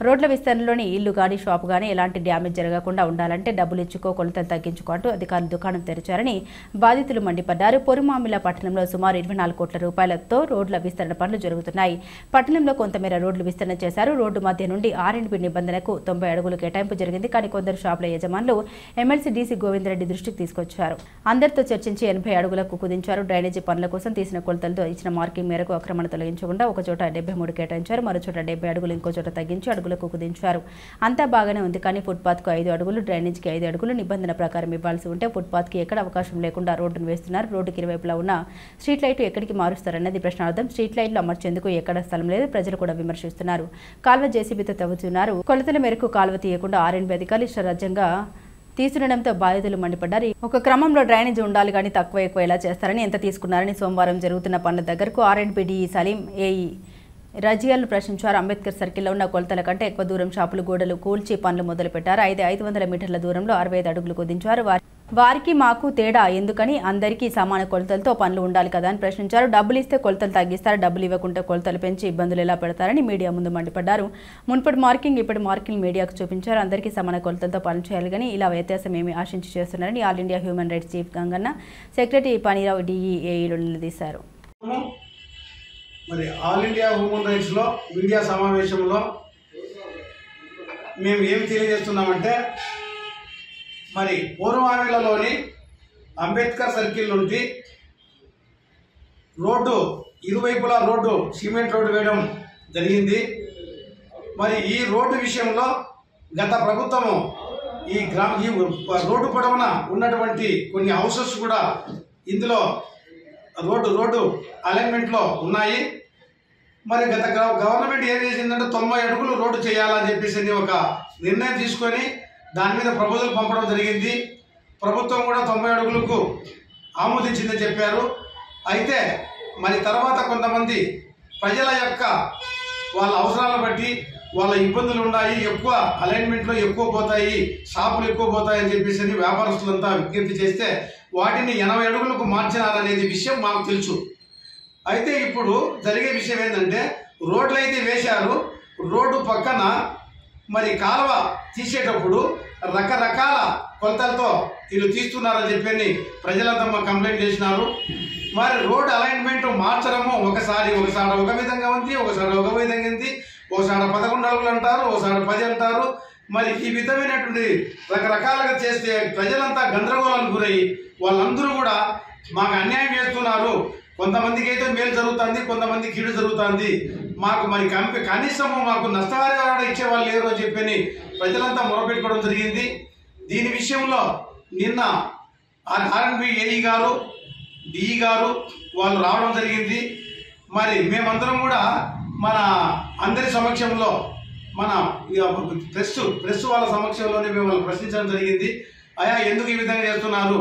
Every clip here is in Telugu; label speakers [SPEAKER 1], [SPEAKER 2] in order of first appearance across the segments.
[SPEAKER 1] రోడ్ల విస్తరణలోని ఇల్లు గాని షాపు గాని ఎలాంటి డ్యామేజ్ జరగకుండా ఉండాలంటే డబ్బులు ఇచ్చుకో కొలతలు తగ్గించుకో అంటూ అధికారులు దుకాణం తెరిచారని బాధితులు మండిపడ్డారు. పొరుమామిల పట్టణంలో సుమారు 24 కోట్ల రూపాయలతో రోడ్ల విస్తరణ పనులు జరుగుతున్నాయి. పట్టణంలో కొంతమేర రోడ్లు విస్తరణ చేశారు. రోడ్డు మధ్య నుండి R&B నిబంధనకు 90 అడుగులు కేటాయింపు జరిగింది. కానీ కొందరు షాపుల యజమానులు ఎమ్మెల్సీ డీసీ గోవిందరెడ్డి దృష్టికి తీసుకొచ్చారు. అందరితో చర్చించి 80 అడుగులకు కుదించారు. డ్రైనేజీ పనుల కోసం తీసిన కొలతలతో ఇచ్చిన మార్కింగ్ మేరకు అక్రమణ తొలగించకుండా ఒక చోట 73 కేటాయించారు. మరో చోట 70 అడుగులు, ఇంకో చోట తగ్గించి అడుగులకు కుదించారు. అంతా బాగానే ఉంది. కానీ ఫుట్పాత్కు 5 అడుగులు, డ్రైనేజీకి 5 అడుగులు నిబంధన ప్రకారం ఇవ్వాల్సి ఉంటే ఫుట్పాత్కి ఎక్కడ అవకాశం లేకుండా రోడ్డును వేస్తున్నారు. రోడ్డుకి ఇరువైపులా ఉన్న స్ట్రీట్ లైట్ ఎక్కడికి మారుస్తారన్నది ప్రశ్నార్థం. స్ట్రీట్ లైట్లు అమర్చేందుకు ఎక్కడ స్థలం లేదు. ప్రజలు కూడా విమర్శిస్తున్నారు. కాల్వ జేసీబీతో తవ్వుతున్నారు. కొలతల మేరకు కాల్వ తీయకుండా R&B అధికారులు ఇష్టరాజ్యంగా తీసుకునడంతో బాధితులు మండిపడ్డారు. ఒక క్రమంలో డ్రైనేజ్ ఉండాలి కానీ తక్కువ ఎక్కువ ఎలా చేస్తారని, ఎంత తీసుకున్నారని సోమవారం జరుగుతున్న పనుల దగ్గరకు R&B DE సలీం, ఏఈ రజియాలను ప్రశ్నించారు. అంబేద్కర్ సర్కిల్లో ఉన్న కొలతల కంటే ఎక్కువ దూరం షాపులు గోడలు కూల్చి పనులు మొదలుపెట్టారు. 500 మీటర్ల దూరంలో 65 అడుగులు కుదించారు. వారికి మాకు తేడా ఎందుకని, అందరికీ సమాన కొలతలతో పనులు ఉండాలి కదా అని ప్రశ్నించారు. డబ్బులు ఇస్తే కొలతలు తగ్గిస్తారు, డబ్బులు ఇవ్వకుంటే కొలతలు పెంచి ఇబ్బందులు ఎలా పెడతారని మీడియా ముందు మండిపడ్డారు. మున్పటి మార్కింగ్ ఇప్పటి మార్కింగ్ మీడియాకు చూపించారు. అందరికీ సమాన కొలతలతో పనులు చేయాలి కానీ ఇలా వ్యత్యాసం ఏమీ ఆశించి చేస్తున్నారని all India human rights chief Gangannaa, secretary Panirao DEAEలు నిలదీశారు.
[SPEAKER 2] మరి ఆల్ ఇండియా హ్యూమన్ రైట్స్లో మీడియా సమావేశంలో మేము ఏమి తెలియజేస్తున్నామంటే, మరి పూర్వహామీలలోని అంబేద్కర్ సర్కిల్ నుండి రోడ్డు ఇరువైపులా రోడ్డు సిమెంట్ రోడ్డు వేయడం జరిగింది. మరి ఈ రోడ్డు విషయంలో గత ప్రభుత్వము ఈ రోడ్డు పొడవున ఉన్నటువంటి కొన్ని హౌసెస్ కూడా ఇందులో రోడ్డు అలైన్మెంట్లో ఉన్నాయి. మరి గత గవర్నమెంట్ ఏం చేసిందంటే 90 అడుగులు రోడ్డు చేయాలని చెప్పేసి ఒక నిర్ణయం తీసుకొని దాని మీద ప్రపోజల్ పంపడం జరిగింది. ప్రభుత్వం కూడా 90 అడుగులకు ఆమోదించిందని చెప్పారు. అయితే మరి తర్వాత కొంతమంది ప్రజల యొక్క వాళ్ళ అవసరాలను బట్టి వాళ్ళ ఇబ్బందులు ఉన్నాయి, ఎక్కువ అలైన్మెంట్లో ఎక్కువ పోతాయి, షాపులు ఎక్కువ పోతాయి అని చెప్పేసి వ్యాపారస్తులంతా విజ్ఞప్తి చేస్తే వాటిని 80 అడుగులకు మార్చినారనేది విషయం మాకు తెలుసు. అయితే ఇప్పుడు జరిగే విషయం ఏంటంటే, రోడ్లు అయితే వేశారు, రోడ్డు పక్కన మరి కాలువ తీసేటప్పుడు రకరకాల కొలతలతో వీళ్ళు తీస్తున్నారని చెప్పని ప్రజలంతా మాకు కంప్లైంట్ చేసినారు. మరి రోడ్ అలైన్మెంట్ మార్చడము ఒకసారి ఒక విధంగా ఉంది, ఒకసారి ఒక విధంగా ఉంది, ఒకసారి 11 అడుగులు అంటారు, ఒకసారి 10 అంటారు. మరి ఈ విధమైనటువంటి రకరకాలుగా చేస్తే ప్రజలంతా గందరగోళానికి గురయ్యి వాళ్ళందరూ కూడా మాకు అన్యాయం చేస్తున్నారు, కొంతమందికి అయితే మేలు జరుగుతుంది, కొంతమందికి కీడు జరుగుతుంది, మాకు మరి కనీసము మాకు నష్టపరిహారం ఇచ్చేవాళ్ళు లేరు అని చెప్పని ప్రజలంతా మొరపెట్టుకోవడం జరిగింది. దీని విషయంలో నిన్న R&B AE గారు, DE గారు వాళ్ళు రావడం జరిగింది. మరి మేమందరం కూడా మన అందరి సమక్షంలో మన ప్రెస్ వాళ్ళ సమక్షంలోనే మేము వాళ్ళు ప్రశ్నించడం జరిగింది. అయ్యా ఎందుకు ఈ విధంగా చేస్తున్నారు,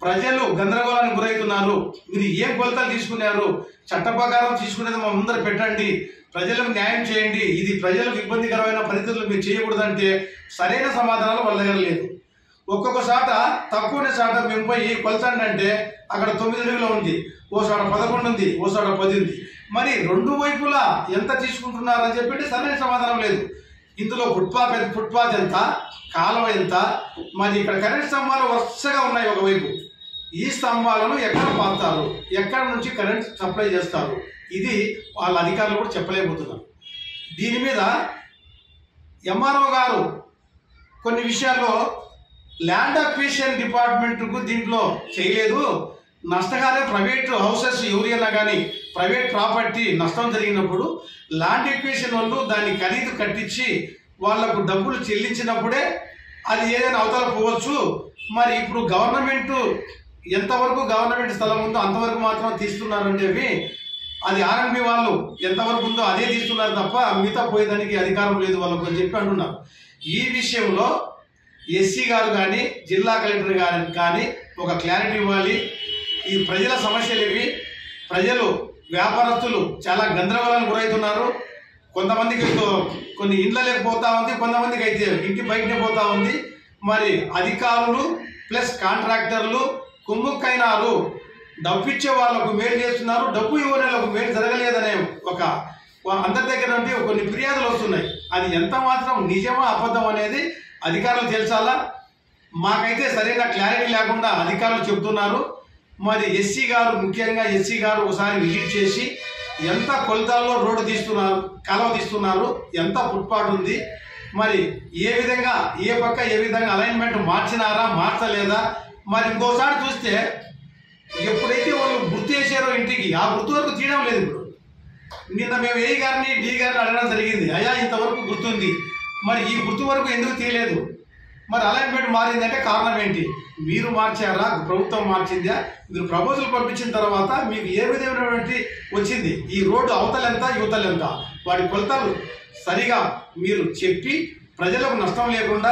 [SPEAKER 2] ప్రజలు గందరగోళానికి గురవుతున్నారు, మీరు ఏం కొలతలు తీసుకున్నారు, చట్ట ప్రకారం తీసుకునేది మా ముందర పెట్టండి, ప్రజలకు న్యాయం చేయండి, ఇది ప్రజలకు ఇబ్బందికరమైన పరిస్థితులు మీరు చేయకూడదంటే సరైన సమాధానాలు వాళ్ళ దగ్గర లేదు. ఒక్కొక్క చాట తక్కువనే చాట మేము పోయి కొలతండి అంటే అక్కడ 9 అడుగులు ఉంది, ఓ చాట 11 ఉంది, ఓ చాట 10 ఉంది. మరి రెండు వైపులా ఎంత తీసుకుంటున్నారని చెప్పి సరైన సమాధానం లేదు. ఇందులో ఫుట్పాత్ ఎంత, కాలువ ఎంత, మరి ఇక్కడ కరెంట్ స్తంభాలు వరుసగా ఉన్నాయి ఒకవైపు. ఈ స్తంభాలను ఎక్కడ పాతారు, ఎక్కడ నుంచి కరెంట్ సప్లై చేస్తారు, ఇది వాళ్ళ అధికారులు కూడా చెప్పలేకపోతున్నారు. దీని మీద MRO గారు కొన్ని విషయాల్లో ల్యాండ్ అక్విజిషన్ డిపార్ట్మెంట్కు దీంట్లో చేయలేదు, నష్టగానే ప్రైవేట్ హౌసెస్ ఎవరైనా కానీ ప్రైవేట్ ప్రాపర్టీ నష్టం జరిగినప్పుడు ల్యాండ్ అక్విజిషన్ వాళ్ళు దాన్ని ఖరీదు కట్టించి వాళ్లకు డబ్బులు చెల్లించినప్పుడే అది ఏదైనా అవతల పోవచ్చు. మరి ఇప్పుడు గవర్నమెంట్ ఎంతవరకు గవర్నమెంట్ స్థలం ఉందో అంతవరకు మాత్రం తీస్తున్నారంటే అది R&B వాళ్ళు ఎంతవరకు ఉందో అదే తీస్తున్నారు తప్ప మిగతా పోయేదానికి అధికారం లేదు వాళ్ళకు అని చెప్పి అంటున్నారు. ఈ విషయంలో ఎస్సీ గారు కానీ జిల్లా కలెక్టర్ గారు కానీ ఒక క్లారిటీ ఇవ్వాలి. ఈ ప్రజల సమస్యలు ఇవి, ప్రజలు వ్యాపారస్తులు చాలా గందరగోళానికి గురవుతున్నారు. కొంతమందికి కొన్ని ఇండ్లలోకి పోతా ఉంది, కొంతమందికి అయితే ఇంటి బయటనే పోతా ఉంది. మరి అధికారులు ప్లస్ కాంట్రాక్టర్లు కుమ్ముక్కైనారు, డబ్బు ఇచ్చే వాళ్ళకు మేలు చేస్తున్నారు, డబ్బు ఇవ్వని వాళ్ళకు మేలు జరగలేదనే ఒక అందరి దగ్గర నుండి కొన్ని ఫిర్యాదులు వస్తున్నాయి. అది ఎంత మాత్రం నిజమా అబద్ధం అనేది అధికారులు తెలుసాలా. మాకైతే సరైన క్లారిటీ లేకుండా అధికారులు చెబుతున్నారు. మరి ఎస్సీ గారు, ముఖ్యంగా ఎస్సీ గారు ఒకసారి విజిట్ చేసి ఎంత కొలతల్లో రోడ్డు తీస్తున్నారు, కాలువ తీస్తున్నారు, ఎంత ఫుట్పాత్ ఉంది, మరి ఏ విధంగా ఏ పక్క ఏ విధంగా అలైన్మెంట్ మార్చినారా మార్చలేదా. మరి ఇంకోసారి చూస్తే ఎప్పుడైతే వాళ్ళు గుర్తు చేశారో ఇంటికి ఆ గుర్తు వరకు తీయడం లేదు. ఇప్పుడు నిన్న మేము ఏ గారిని డి గారిని అడగడం జరిగింది, అయ్యా ఇంతవరకు గుర్తుంది, మరి ఈ గుర్తు వరకు ఎందుకు తీయలేదు, మరి అలైన్మెంట్ మారిందంటే కారణం ఏంటి, మీరు మార్చారా ప్రభుత్వం మార్చిందా, మీరు ప్రపోజల్ పంపించిన తర్వాత మీకు ఏ విధమైనటువంటి వచ్చింది, ఈ రోడ్డు అవతలెంత యువతలెంత, వాటి కొలతలు సరిగా మీరు చెప్పి ప్రజలకు నష్టం లేకుండా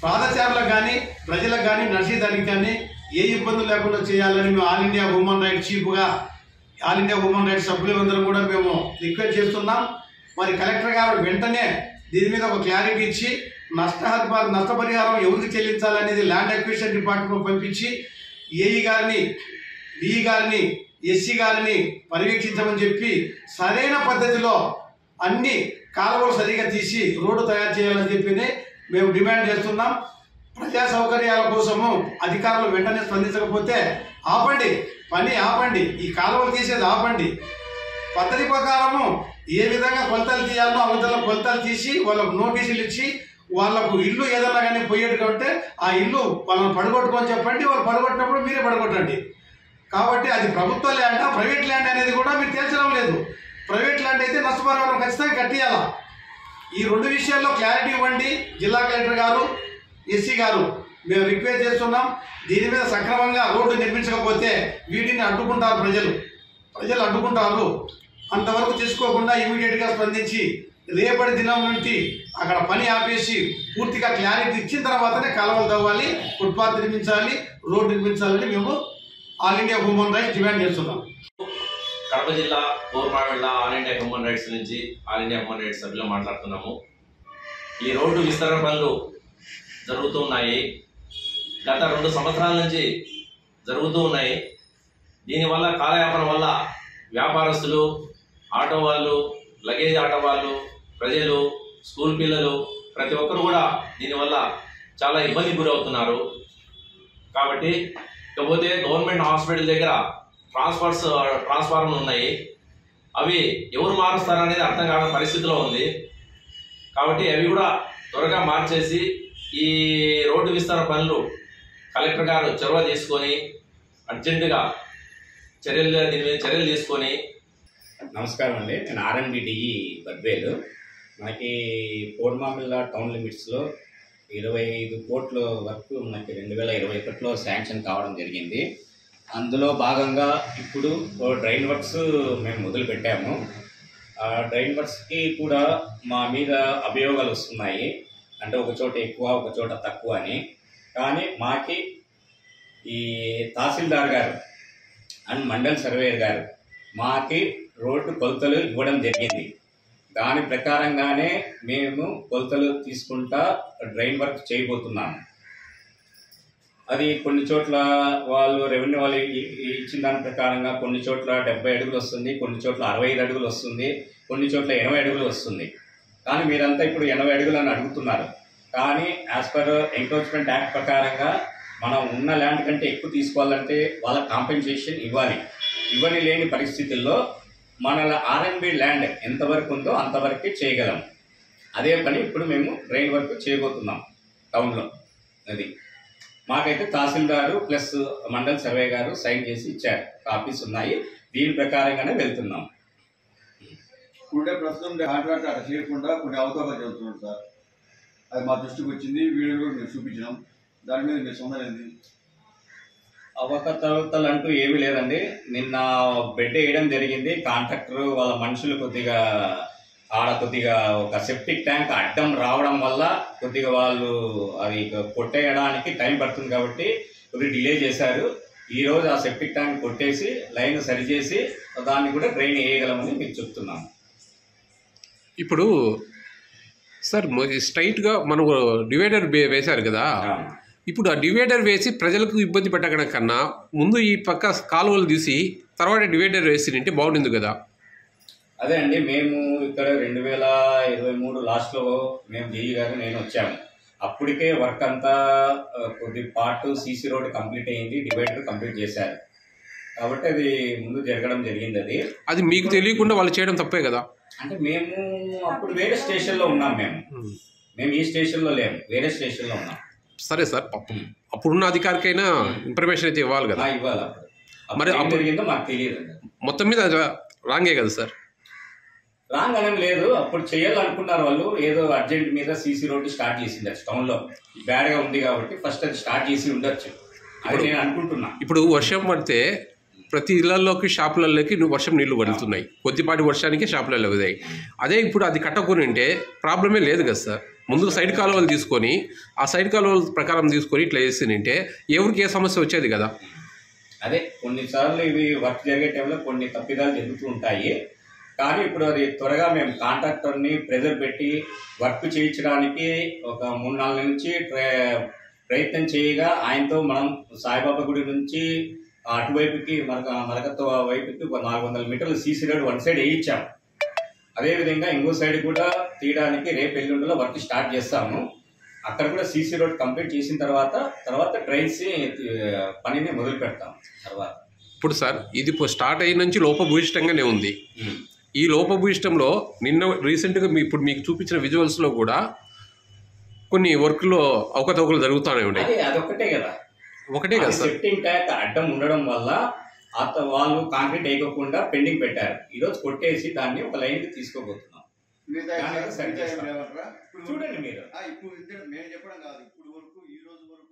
[SPEAKER 2] పాదచారులకు కానీ ప్రజలకు కానీ నడిచేదానికి కానీ ఏ ఇబ్బందులు లేకుండా చేయాలని మేము ఆల్ ఇండియా హ్యూమన్ రైట్స్ చీఫ్గా ఆల్ ఇండియా హ్యూమన్ రైట్స్ సభ్యులందరం కూడా మేము రిక్వెస్ట్ చేస్తున్నాం. మరి కలెక్టర్ గారు వెంటనే దీని మీద ఒక క్లారిటీ ఇచ్చి నష్టపరిహారం ఎవరికి చెల్లించాలనేది ల్యాండ్ అక్విజిషన్ డిపార్ట్మెంట్ పంపించి ఏఈ గారిని, డిఈ గారిని, ఎస్సీ గారిని పర్యవేక్షించమని చెప్పి సరైన పద్ధతిలో అన్ని కాలువలు సరిగా తీసి రోడ్డు తయారు చేయాలని చెప్పి మేము డిమాండ్ చేస్తున్నాం. ప్రజా సౌకర్యాల కోసము అధికారులు వెంటనే స్పందించకపోతే ఆపండి, పని ఆపండి, ఈ కాలువలు తీసేది ఆపండి. పద్ధతి ప్రకారము ఏ విధంగా కొలతలు తీయాలో అవతల కొలతలు తీసి వాళ్ళకు నోటీసులు ఇచ్చి వాళ్ళకు ఇల్లు ఏదన్నా కానీ పోయేట్టుగా ఉంటే ఆ ఇల్లు వాళ్ళని పడగొట్టుకొని చెప్పండి, వాళ్ళు పడగొట్టినప్పుడు మీరే పడగొట్టండి. కాబట్టి అది ప్రభుత్వ ల్యాండ్ ప్రైవేట్ ల్యాండ్ అనేది కూడా మీరు తేల్చడం లేదు. ప్రైవేట్ ల్యాండ్ అయితే నష్టపరిహారం ఖచ్చితంగా కట్టియాలా. ఈ రెండు విషయాల్లో క్లారిటీ ఇవ్వండి జిల్లా కలెక్టర్ గారు, ఎస్సీ గారు, మేము రిక్వెస్ట్ చేస్తున్నాం. దీని మీద సక్రమంగా రోడ్డు నిర్మించకపోతే వీటిని అడ్డుకుంటారు ప్రజలు అడ్డుకుంటారు. అంతవరకు చేసుకోకుండా ఇమీడియట్గా స్పందించి రేపటి దినం నుండి అక్కడ పని ఆపేసి పూర్తిగా క్లారిటీ ఇచ్చిన తర్వాతనే కాలువలు తవ్వాలి, ఫుట్పాత్ నిర్మించాలి, రోడ్డు నిర్మించాలని మేము all India human rights demand చేస్తున్నాం.
[SPEAKER 3] కడప జిల్లా పూర్మామిళ్ళ ఆల్ ఇండియా హ్యూమన్ రైట్స్ నుంచి ఆల్ ఇండియా హ్యూమన్ రైట్స్ సభ్యులు మాట్లాడుతున్నాము. ఈ రోడ్డు విస్తరణ పనులు జరుగుతున్నాయి. గత 2 సంవత్సరాల నుంచి జరుగుతూ ఉన్నాయి. దీనివల్ల కాలయాపన వల్ల వ్యాపారస్తులు, ఆటో వాళ్ళు, లగేజ్ ఆటో వాళ్ళు, ప్రజలు, స్కూల్ పిల్లలు ప్రతి ఒక్కరు కూడా దీనివల్ల చాలా ఇబ్బంది గురవుతున్నారు. కాబట్టి ఇకపోతే గవర్నమెంట్ హాస్పిటల్ దగ్గర ట్రాన్స్ఫార్మర్లు ఉన్నాయి. అవి ఎవరు మారుస్తారనేది అర్థం కాని పరిస్థితిలో ఉంది. కాబట్టి అవి కూడా త్వరగా మార్చేసి ఈ రోడ్డు విస్తరణ పనులు కలెక్టర్ గారు చొరవ తీసుకొని అర్జెంటుగా దీని మీద చర్యలు తీసుకొని.
[SPEAKER 4] నమస్కారం అండి, నేను ఆర్ఎండి డిఈ బద్వేలు. మనకి పూర్మామిల్ల టౌన్ లిమిట్స్లో 25 కోట్ల వరకు మనకి 2021లో శాంక్షన్ కావడం జరిగింది. అందులో భాగంగా ఇప్పుడు డ్రైన్ వర్క్స్ మేము మొదలు పెట్టాము. ఆ డ్రైన్ వర్క్స్కి కూడా మా మీద అభియోగాలు వస్తున్నాయి, అంటే ఒక చోట ఎక్కువ ఒక చోట తక్కువ అని. కానీ మాకి ఈ తహసీల్దార్ గారు అండ్ మండల్ సర్వేయర్ గారు మాకి రోడ్డు కొలతలు ఇవ్వడం జరిగింది. దాని ప్రకారంగానే మేము కొలతలు తీసుకుంటా డ్రైన్ వర్క్ చేయబోతున్నాము. అది కొన్ని చోట్ల వాళ్ళు రెవెన్యూ వాళ్ళు ఇచ్చిన దాని ప్రకారంగా కొన్ని చోట్ల 70 అడుగులు వస్తుంది, కొన్ని చోట్ల 65 అడుగులు వస్తుంది, కొన్ని చోట్ల 80 అడుగులు వస్తుంది. కానీ మీరంతా ఇప్పుడు 80 అడుగులు అని అడుగుతున్నారు. కానీ యాజ్ పర్ ఎంక్రోచ్మెంట్ యాక్ట్ ప్రకారంగా మనం ఉన్న ల్యాండ్ కంటే ఎక్కువ తీసుకోవాలంటే వాళ్ళ కాంపెన్సేషన్ ఇవ్వాలి. ఇవ్వని లేని పరిస్థితుల్లో మన ఆర్ఎంబి ల్యాండ్ ఎంతవరకు ఉందో అంతవరకే చేయగలం. అదే పని ఇప్పుడు మేము డ్రైన్ వర్క్ చేయబోతున్నాం టౌన్లో. అది మాకైతే తహసీల్దారు ప్లస్ మండల్ సర్వే గారు సైన్ చేసి ఇచ్చారు, కాపీస్ ఉన్నాయి. దీని ప్రకారంగానే వెళ్తున్నాం.
[SPEAKER 5] ఉండే ప్రస్తుతం కాంట్రాక్ట్ అట్లా చేయకుండా కొన్ని అవకాశాలు చెబుతున్నాడు సార్. అది మా దృష్టికి వచ్చింది, వీడియో కూడా మేము చూపించినాం. దాని మీద మీరు సొంతమైంది
[SPEAKER 4] అవకతవకలు అంటూ ఏమీ లేదండి. నిన్న బెడ్ వేయడం జరిగింది. కాంట్రాక్టర్ వాళ్ళ మనుషులు కొద్దిగా ఒక సెప్టిక్ ట్యాంక్ అడ్డం రావడం వల్ల కొద్దిగా వాళ్ళు అది కొట్టేయడానికి టైం పడుతుంది కాబట్టి కొద్దిగా డిలే చేశారు. ఈరోజు ఆ సెప్టిక్ ట్యాంక్ కొట్టేసి లైన్ సరిచేసి దాన్ని కూడా డ్రైన్ వేయగలమని మీకు చెప్తున్నాము.
[SPEAKER 6] ఇప్పుడు సార్ స్ట్రైట్గా మనం డివైడర్ వేశారు కదా, ఇప్పుడు ఆ డివైడర్ వేసి ప్రజలకు ఇబ్బంది పెట్టడం కన్నా ముందు ఈ పక్క కాలువలు తీసి తర్వాత డివైడర్ వేసి అంటే బాగుంటుంది కదా.
[SPEAKER 4] అదే అండి, మేము ఇక్కడ 2023 లాస్ట్లో మేము జేఈ గారు నేను వచ్చాము. అప్పటికే వర్క్ అంతా కొద్ది పార్ట్ సీసీ రోడ్ కంప్లీట్ అయ్యింది, డివైడర్ కంప్లీట్ చేశారు. కాబట్టి అది ముందు జరగడం జరిగింది. అది
[SPEAKER 6] మీకు తెలియకుండా వాళ్ళు చేయడం తప్పే కదా.
[SPEAKER 4] అంటే మేము అప్పుడు వేరే స్టేషన్లో ఉన్నాం. మేము ఈ స్టేషన్లో లేము, వేరే స్టేషన్లో ఉన్నాం.
[SPEAKER 6] సరే సార్, అప్పుడున్న అధికారికైనా ఇన్ఫర్మేషన్ అయితే ఇవ్వాలి కదా.
[SPEAKER 4] ఇవ్వాలి.
[SPEAKER 6] మరి
[SPEAKER 4] జరిగిందో మాకు తెలియదు.
[SPEAKER 6] మొత్తం మీద రాంగే కదా సార్.
[SPEAKER 4] రాంగ్ అనేం లేదు. అప్పుడు చేయాలనుకున్నారు వాళ్ళు, ఏదో అర్జెంట్ మీద సీసీ రోడ్ స్టార్ట్ చేసింది టౌన్లో. బ్యాడ్గా ఉంది కాబట్టి ఫస్ట్ అది స్టార్ట్ చేసి ఉండొచ్చు అని నేను అనుకుంటున్నా.
[SPEAKER 6] ఇప్పుడు వర్షం పడితే ప్రతి ఇళ్లలోకి షాపులలోకి వర్షం నీళ్లు పడుతున్నాయి. కొద్దిపాటి వర్షానికి షాపులలో అవుతాయి. అదే ఇప్పుడు అది కట్టకొని ఉంటే ప్రాబ్లమే లేదు కదా సార్. ముందుకు సైడ్ కాలువలు తీసుకొని ఆ సైడ్ కాలువల ప్రకారం తీసుకొని ఇట్లా చేసిందంటే ఎవరికి ఏ సమస్య వచ్చేది కదా.
[SPEAKER 4] అదే కొన్నిసార్లు ఇవి వర్క్ జరిగే టైంలో కొన్ని తప్పిదాలు జరుగుతూ ఉంటాయి. కానీ ఇప్పుడు అది త్వరగా మేము కాంట్రాక్టర్ని ప్రెజర్ పెట్టి వర్క్ చేయించడానికి ఒక 3-4 నుంచి ప్రయత్నం చేయగా ఆయనతో మనం సాయిబాబా గుడి నుంచి అటువైపుకి మరకత్వ వైపుకి ఒక 400 మీటర్లు సీసీ రోడ్ వన్ సైడ్ వేయించాము. అదేవిధంగా ఇంకో సైడ్ కూడా తీయడానికి రేపు ఎల్లుండిలో వర్క్ స్టార్ట్ చేస్తాము. అక్కడ కూడా సీసీ రోడ్ కంప్లీట్ చేసిన తర్వాత ట్రైన్స్ పనిని మొదలు పెడతాం. తర్వాత
[SPEAKER 6] ఇప్పుడు సార్ ఇది స్టార్ట్ అయిన నుంచి లోపభూయిష్టంగానే ఉంది. ఈ లోపభూయిష్టంలో నిన్న రీసెంట్గా ఇప్పుడు మీకు చూపించిన విజువల్స్లో కూడా కొన్ని వర్క్లో అవకతవకలు జరుగుతూనే ఉన్నాయి.
[SPEAKER 4] అదొక్కటే కదా,
[SPEAKER 6] ఒకటే కదా సార్.
[SPEAKER 4] సెప్టింగ్ ట్యాంక్ అడ్డం ఉండడం వల్ల వాళ్ళు కాంక్రీట్ వేయకుండా పెండింగ్ పెట్టారు. ఈరోజు కొట్టేసి దాన్ని ఒక లైన్కి తీసుకోబోతున్నాం.
[SPEAKER 5] చూడండి
[SPEAKER 4] మీరు
[SPEAKER 5] ఇప్పుడు మేము చెప్పడం కాదు, ఇప్పుడు వరకు ఈ రోజు వరకు